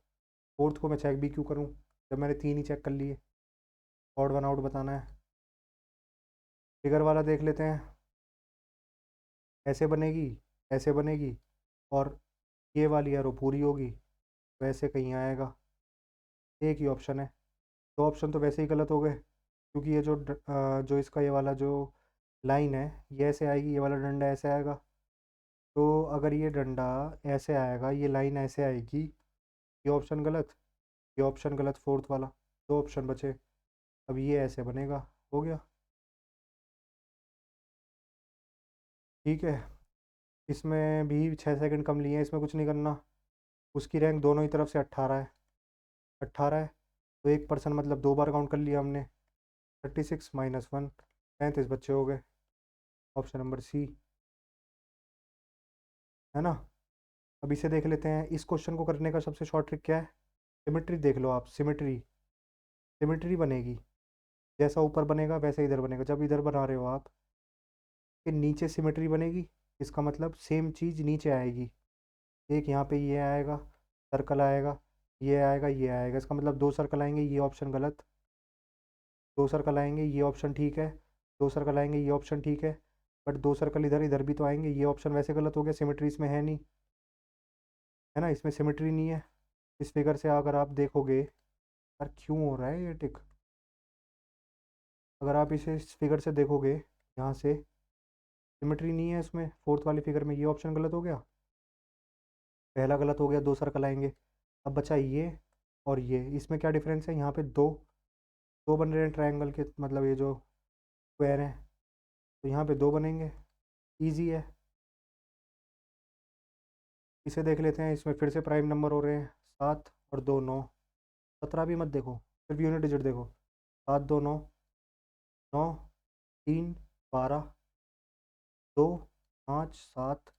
फोर्थ को मैं चेक भी क्यों करूं जब मैंने 3 ही चेक कर लिए। ऑड वन आउट बताना है। फिगर वाला देख लेते हैं। ऐसे बनेगी, ऐसे बनेगी, और ये वाली एरो पूरी होगी, वैसे कहीं आएगा। एक ही ऑप्शन है, दो ऑप्शन तो वैसे ही गलत हो गए, क्योंकि ये जो इसका ये वाला जो लाइन है ये ऐसे आएगी, ये वाला डंडा ऐसे आएगा। तो अगर ये डंडा ऐसे आएगा, ये लाइन ऐसे आएगी, ये ऑप्शन गलत, ये ऑप्शन गलत, फोर्थ वाला। दो ऑप्शन बचे, अब ये ऐसे बनेगा। हो गया, ठीक है। इसमें भी 6 सेकंड कम लिए हैं, इसमें कुछ नहीं करना। उसकी रैंक दोनों ही तरफ से 18 है, 18 है, तो एक पर्सन मतलब 2 बार काउंट कर लिया हमने। 36 - 1 35 बच्चे हो गए। ऑप्शन नंबर सी है ना। अब इसे देख लेते हैं। इस क्वेश्चन को करने का सबसे शॉर्ट ट्रिक क्या है? सिमेट्री देख लो आप, सिमेट्री, सिमेट्री बनेगी। जैसा ऊपर बनेगा वैसा इधर बनेगा। जब इधर बना रहे हो आप, कि नीचे सिमेट्री बनेगी, इसका मतलब सेम चीज़ नीचे आएगी। एक यहाँ पे ये आएगा, सर्कल आएगा, ये आएगा, ये आएगा, इसका मतलब 2 सर्कल आएंगे, ये ऑप्शन गलत। 2 सर्कल आएंगे, ये ऑप्शन ठीक है। 2 सर्कल आएंगे, ये ऑप्शन ठीक है। बट 2 सर्कल इधर इधर भी तो आएंगे, ये ऑप्शन वैसे गलत हो गया, सिमेट्री इसमें है नहीं, है ना, इसमें सिमेट्री नहीं है। इस फिगर से अगर आप देखोगे, यार क्यों हो रहा है ये टिक, अगर आप इसे इस फिगर से देखोगे, यहाँ से सिमेट्री नहीं है इसमें, फोर्थ वाली फिगर में। ये ऑप्शन गलत हो गया, पहला गलत हो गया। 2 सर्कल आएंगे। अब बचा ये और ये, इसमें क्या डिफरेंस है? यहाँ पे दो दो बन रहे हैं ट्रायंगल के, मतलब ये जो स्क्वायर है, तो यहाँ पे 2 बनेंगे। ईजी है। इसे देख लेते हैं। इसमें फिर से प्राइम नंबर हो रहे हैं, 7 और 2 9। 17 भी मत देखो, सिर्फ यूनिट डिजिट देखो। 7 2 9, 9 3 12, 2 5 7,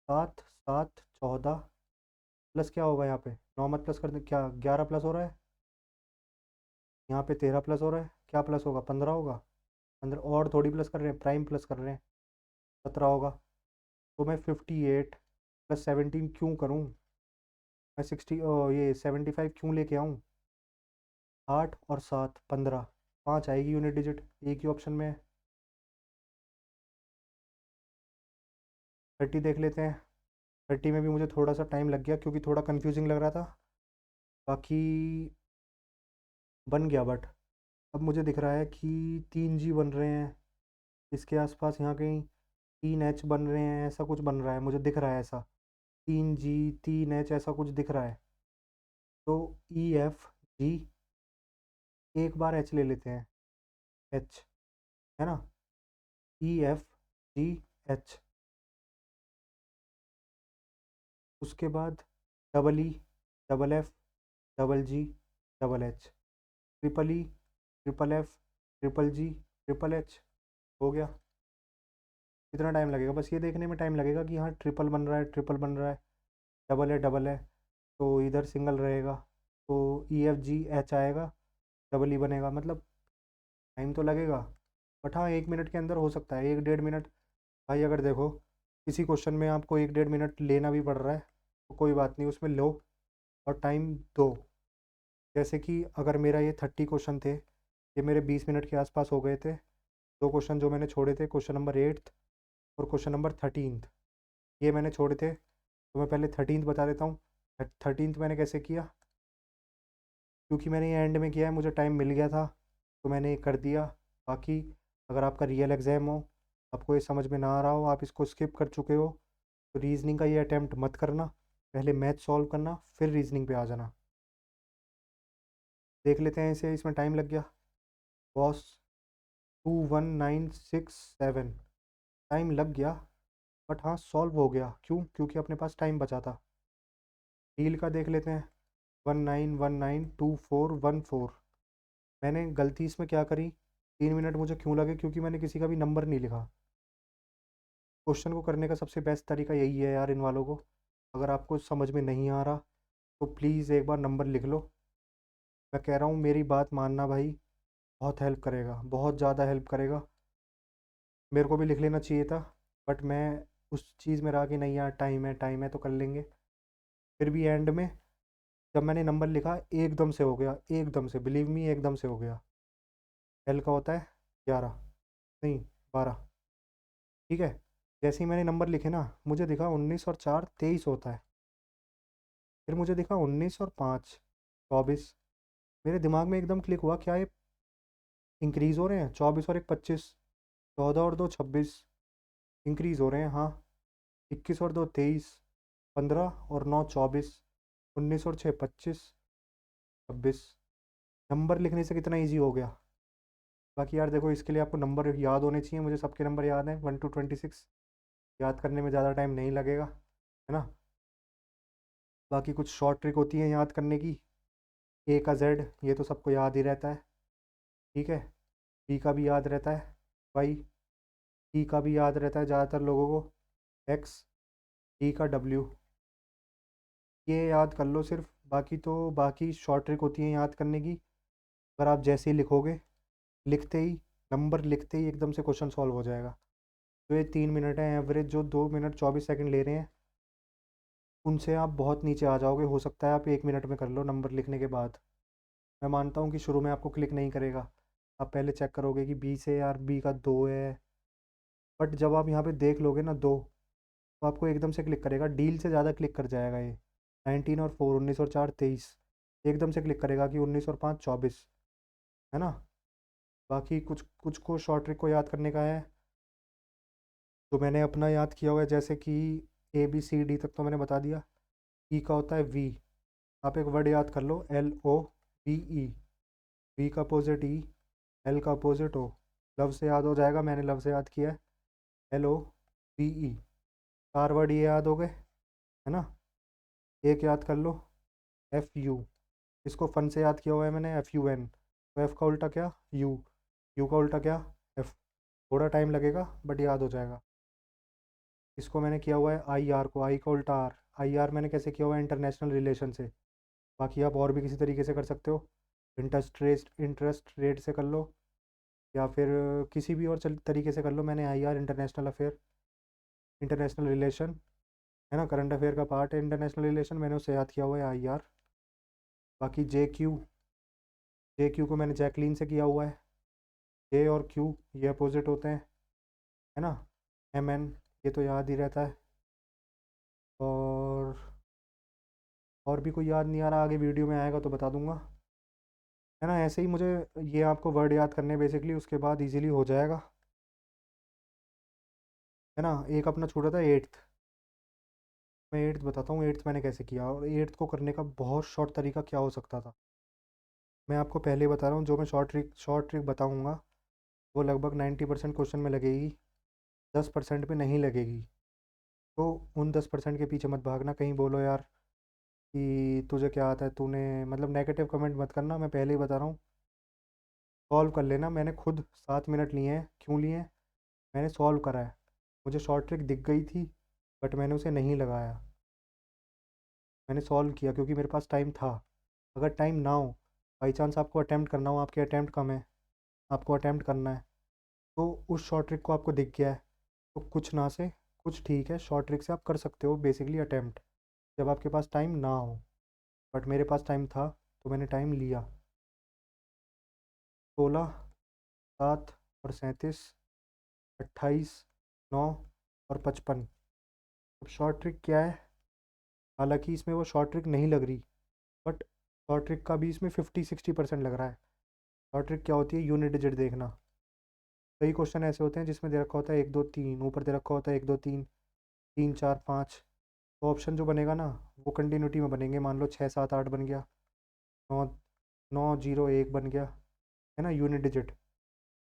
7 7 14, प्लस क्या होगा यहाँ पे? 9 मत प्लस कर दे, क्या 11 प्लस हो रहा है? यहाँ पे 13 प्लस हो रहा है, क्या प्लस होगा? 15 होगा। 15 और थोड़ी प्लस कर रहे हैं, प्राइम प्लस कर रहे हैं, 17 होगा। तो मैं 58 + 17 क्यों करूँ? मैं 75 क्यों लेके आऊँ? 8 और 7 15, 5 आएगी यूनिट डिजिट, एक ही ऑप्शन में है। 30 देख लेते हैं। 30 में भी मुझे थोड़ा सा टाइम लग गया, क्योंकि थोड़ा कंफ्यूजिंग लग रहा था। बाकी बन गया, बट अब मुझे दिख रहा है कि 3G बन रहे हैं इसके आसपास, यहाँ कहीं 3H बन रहे हैं, ऐसा कुछ बन रहा है, मुझे दिख रहा है ऐसा। 3G 3H ऐसा कुछ दिख रहा है। तो EFG, एक बार H ले लेते हैं, H, है ना, EFGH। उसके बाद EE, FF, GG, HH, EE, FF, GG, HH। हो गया। कितना टाइम लगेगा? बस ये देखने में टाइम लगेगा कि हाँ ट्रिपल बन रहा है, ट्रिपल बन रहा है, डबल है, तो इधर सिंगल रहेगा, तो EFGH आएगा, डबल ही बनेगा, मतलब टाइम तो लगेगा। बट हाँ 1 मिनट के अंदर हो सकता है, 1 1.5 मिनट। भाई अगर देखो, किसी क्वेश्चन में आपको 1 1.5 मिनट लेना भी पड़ रहा है, तो कोई बात नहीं, उसमें लो और टाइम दो। जैसे कि अगर मेरा ये 30 क्वेश्चन थे, ये मेरे 20 मिनट के आसपास हो गए थे। दो क्वेश्चन जो मैंने छोड़े थे, क्वेश्चन नंबर 8 और क्वेश्चन नंबर 13, ये मैंने छोड़े थे। तो मैं पहले 13 बता देता हूँ। 13 मैंने कैसे किया, क्योंकि मैंने ये एंड में किया है, मुझे टाइम मिल गया था, तो मैंने ये कर दिया। बाकी अगर आपका रियल एग्ज़ाम हो, आपको ये समझ में ना आ रहा हो, आप इसको स्किप कर चुके हो, तो रीजनिंग का ये अटैम्प्ट मत करना। पहले मैथ सॉल्व करना, फिर रीजनिंग पे आ जाना। देख लेते हैं इसे, इसमें टाइम लग गया। बॉस 21967। टाइम लग गया, बट हाँ सॉल्व हो गया। क्यों? क्योंकि अपने पास टाइम बचा था। डील का देख लेते हैं। 19192414। मैंने गलती इसमें क्या करी, 3 मिनट मुझे क्यों लगे? क्योंकि मैंने किसी का भी नंबर नहीं लिखा। क्वेश्चन को करने का सबसे बेस्ट तरीका यही है यार इन वालों को। अगर आपको समझ में नहीं आ रहा तो प्लीज़ एक बार नंबर लिख लो। मैं कह रहा हूँ मेरी बात मानना भाई, बहुत हेल्प करेगा, बहुत ज़्यादा हेल्प करेगा। मेरे को भी लिख लेना चाहिए था, बट मैं उस चीज़ में रहा कि नहीं यार टाइम है तो कर लेंगे। फिर भी एंड में जब मैंने नंबर लिखा एकदम से हो गया, एकदम से, बिलीव मी एकदम से हो गया। एल का होता है 11, नहीं 12। ठीक है। जैसे ही मैंने नंबर लिखे ना, मुझे दिखा 19 और 4 23 होता है। फिर मुझे दिखा 19 और 5 24। मेरे दिमाग में एकदम क्लिक हुआ, क्या ये इंक्रीज़ हो रहे हैं? 24 और 1 25, 14 और 2 26, इंक्रीज़ हो रहे हैं हाँ। 21 और 2 23, 15 और 9 24, 19 और 6 25, 26। नंबर लिखने से कितना ईजी हो गया। बाकी यार देखो, इसके लिए आपको नंबर याद होने चाहिए। मुझे सबके नंबर याद हैं 1 to 26। याद करने में ज़्यादा टाइम नहीं लगेगा, है ना। बाकी कुछ शॉर्ट ट्रिक होती हैं याद करने की। ए का जेड ये तो सबको याद ही रहता है, ठीक है। बी का भी याद रहता है, वाई। ई का भी याद रहता है ज़्यादातर लोगों को, एक्स। डी का डब्ल्यू। ये याद कर लो सिर्फ। बाकी तो बाकी शॉर्ट ट्रिक होती हैं याद करने की। अगर आप जैसे ही लिखोगे, लिखते ही, नंबर लिखते ही एकदम से क्वेश्चन सॉल्व हो जाएगा। तो ये 3 मिनट है एवरेज, जो 2 मिनट 24 सेकंड ले रहे हैं, उनसे आप बहुत नीचे आ जाओगे। हो सकता है आप 1 मिनट में कर लो नंबर लिखने के बाद। मैं मानता हूँ कि शुरू में आपको क्लिक नहीं करेगा। आप पहले चेक करोगे कि बी से यार बी का 2 है, बट जब आप यहाँ पे देख लोगे ना 2, तो आपको एकदम से क्लिक करेगा। डील से ज़्यादा क्लिक कर जाएगा ये। 19 और 4, 19 और 4 23, एकदम से क्लिक करेगा कि 19 और 5 24, है ना। बाकी कुछ कुछ को शॉर्ट ट्रिक को याद करने का है, तो मैंने अपना याद किया हुआ है। जैसे कि ABCD तक तो मैंने बता दिया। ई का होता है वी। आप एक वर्ड याद कर लो, LOVE। वी का अपोजिट ई, एल का अपोजिट ओ। लव से याद हो जाएगा, मैंने लव से याद किया है, LOVE। 4 वर्ड ये याद हो गए, है ना। एक याद कर लो, FU। इसको फन से याद किया हुआ है मैंने, FUN। तो एफ़ का उल्टा क्या? यू। यू का उल्टा क्या? एफ़। थोड़ा टाइम लगेगा बट याद हो जाएगा। इसको मैंने किया हुआ है IR को, आई का उल्टा आर। IR मैंने कैसे किया हुआ है? इंटरनेशनल रिलेशन से। बाकी आप और भी किसी तरीके से कर सकते हो। इंटरेस्ट रेट से कर लो, या फिर किसी भी और तरीके से कर लो। मैंने IR, international affair, international relation, है ना, करंट अफेयर का पार्ट है इंटरनेशनल रिलेशन, मैंने उसे याद किया हुआ है IR। बाकी JQ को मैंने जैकलीन से किया हुआ है। J और Q ये अपोजिट होते हैं, है ना। MN ये तो याद ही रहता है। और भी कोई याद नहीं आ रहा, आगे वीडियो में आएगा तो बता दूंगा, है ना। ऐसे ही मुझे ये आपको वर्ड याद करने बेसिकली, उसके बाद इजीली हो जाएगा, है ना। एक अपना छूटा था 8th। मैं 8th बताता हूँ, 8th मैंने कैसे किया, और 8th को करने का बहुत शॉर्ट तरीका क्या हो सकता था। मैं आपको पहले ही बता रहा हूँ, जो मैं शॉर्ट ट्रिक बताऊँगा वो लगभग 90% क्वेश्चन में लगेगी, 10% पे नहीं लगेगी। तो उन 10% के पीछे मत भागना। कहीं बोलो यार कि तुझे क्या आता है, तूने मतलब नेगेटिव कमेंट मत करना। मैं पहले ही बता रहा हूँ, सॉल्व कर लेना। मैंने खुद 7 मिनट लिए हैं। क्यों लिए हैं? मैंने सॉल्व करा है। मुझे शॉर्ट ट्रिक दिख गई थी, बट मैंने उसे नहीं लगाया। मैंने सॉल्व किया क्योंकि मेरे पास टाइम था। अगर टाइम ना हो, बाई चांस आपको अटैम्प्ट करना हो, आपके अटैम्प्ट कम है, आपको अटैम्प्ट करना है, तो उस शॉर्ट ट्रिक को आपको दिख गया है, तो कुछ ना से कुछ ठीक है, शॉर्ट ट्रिक से आप कर सकते हो बेसिकली अटैम्प्ट, जब आपके पास टाइम ना हो। बट मेरे पास टाइम था, तो मैंने टाइम लिया। 16 7 और 37, 28 9 और 55। अब शॉर्ट ट्रिक क्या है? हालांकि इसमें वो शॉर्ट ट्रिक नहीं लग रही, बट शॉर्ट ट्रिक का भी इसमें 50-60% लग रहा है। शॉर्ट ट्रिक क्या होती है? यूनिट डिजिट देखना। कई क्वेश्चन ऐसे होते हैं जिसमें दे रखा होता है 1 2 3, ऊपर दे रखा होता है 1 2 3 3 4 5। तो ऑप्शन जो बनेगा ना, वो कंटिन्यूटी में बनेंगे। मान लो 6 7 8 बन गया, 9 9 0 1 बन गया, है ना, यूनिट डिजिट।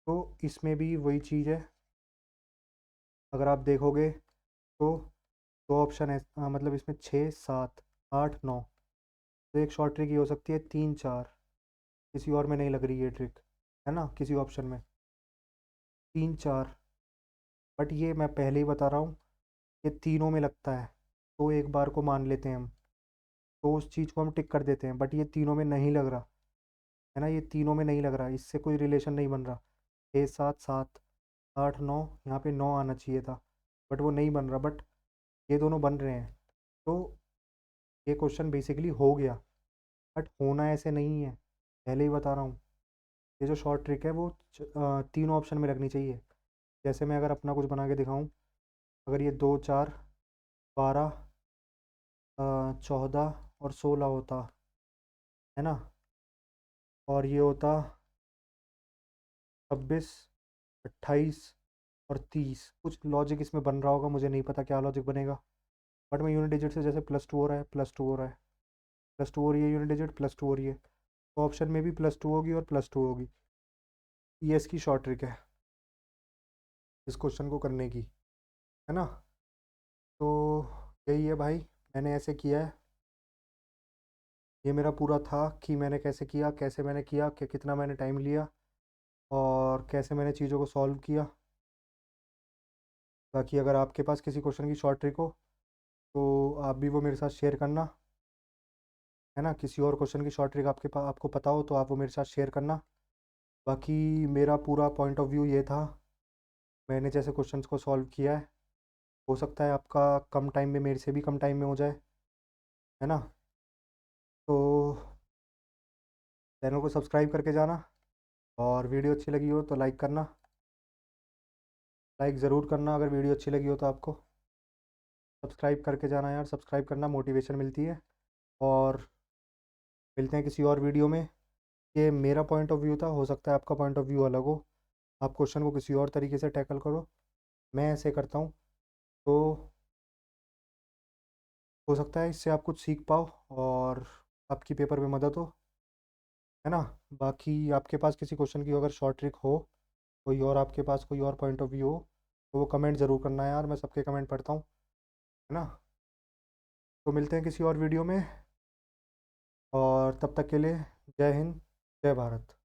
तो इसमें भी वही चीज़ है, अगर आप देखोगे तो दो ऑप्शन है, मतलब इसमें 6 7 8 9, तो एक शॉर्ट ट्रिक ये हो सकती है 3 4, किसी और में नहीं लग रही ये ट्रिक, है ना, किसी ऑप्शन में 3 4, बट ये मैं पहले ही बता रहा हूँ, ये तीनों में लगता है, तो एक बार को मान लेते हैं हम, तो उस चीज़ को हम टिक कर देते हैं, बट ये तीनों में नहीं लग रहा, है ना, ये तीनों में नहीं लग रहा, इससे कोई रिलेशन नहीं बन रहा। 6 7 7 8 9, यहाँ पे 9 आना चाहिए था, बट वो नहीं बन रहा, बट ये दोनों बन रहे हैं, तो ये क्वेश्चन बेसिकली हो गया, बट होना ऐसे नहीं है, पहले ही बता रहा हूँ। ये जो शॉर्ट ट्रिक है वो तीनों ऑप्शन में लगनी चाहिए। जैसे मैं अगर अपना कुछ बना के दिखाऊँ, अगर ये 2 4 12 14 और 16 होता, है ना, और ये होता 26 28 और 30, कुछ लॉजिक इसमें बन रहा होगा, मुझे नहीं पता क्या लॉजिक बनेगा, बट मैं यूनिट डिजिट से जैसे +2 हो रहा है, +2 हो रहा है, +2 हो रही है यूनिट डिजिट, +2 हो रही है, तो ऑप्शन में भी +2 होगी और +2 होगी। ये इसकी शॉर्ट ट्रिक है इस क्वेश्चन को करने की, है ना। तो यही है भाई, मैंने ऐसे किया है, ये मेरा पूरा था कि मैंने कैसे किया, कैसे मैंने किया, कि कितना मैंने टाइम लिया और कैसे मैंने चीज़ों को सॉल्व किया। बाकी अगर आपके पास किसी क्वेश्चन की शॉर्ट ट्रिक हो तो आप भी वो मेरे साथ शेयर करना, है ना, किसी और क्वेश्चन की शॉर्ट ट्रिक आपके पास आपको पता हो तो आप वो मेरे साथ शेयर करना। बाकी मेरा पूरा पॉइंट ऑफ व्यू ये था, मैंने जैसे क्वेश्चंस को सॉल्व किया है, हो सकता है आपका कम टाइम में, मेरे से भी कम टाइम में हो जाए, है ना। तो चैनल को सब्सक्राइब करके जाना, और वीडियो अच्छी लगी हो तो लाइक करना, लाइक ज़रूर करना अगर वीडियो अच्छी लगी हो तो आपको, सब्सक्राइब करके जाना यार, सब्सक्राइब करना मोटिवेशन मिलती है। और मिलते हैं किसी और वीडियो में। ये मेरा पॉइंट ऑफ व्यू था, हो सकता है आपका पॉइंट ऑफ व्यू अलग हो, आप क्वेश्चन को किसी और तरीके से टैकल करो, मैं ऐसे करता हूँ, तो हो सकता है इससे आप कुछ सीख पाओ और आपकी पेपर में मदद हो, है ना। बाकी आपके पास किसी क्वेश्चन की अगर शॉर्ट ट्रिक हो, कोई और आपके पास कोई और पॉइंट ऑफ व्यू हो, तो वो कमेंट ज़रूर करना यार, मैं सबके कमेंट पढ़ता हूँ, है ना। तो मिलते हैं किसी और वीडियो में, और तब तक के लिए जय हिंद, जय भारत।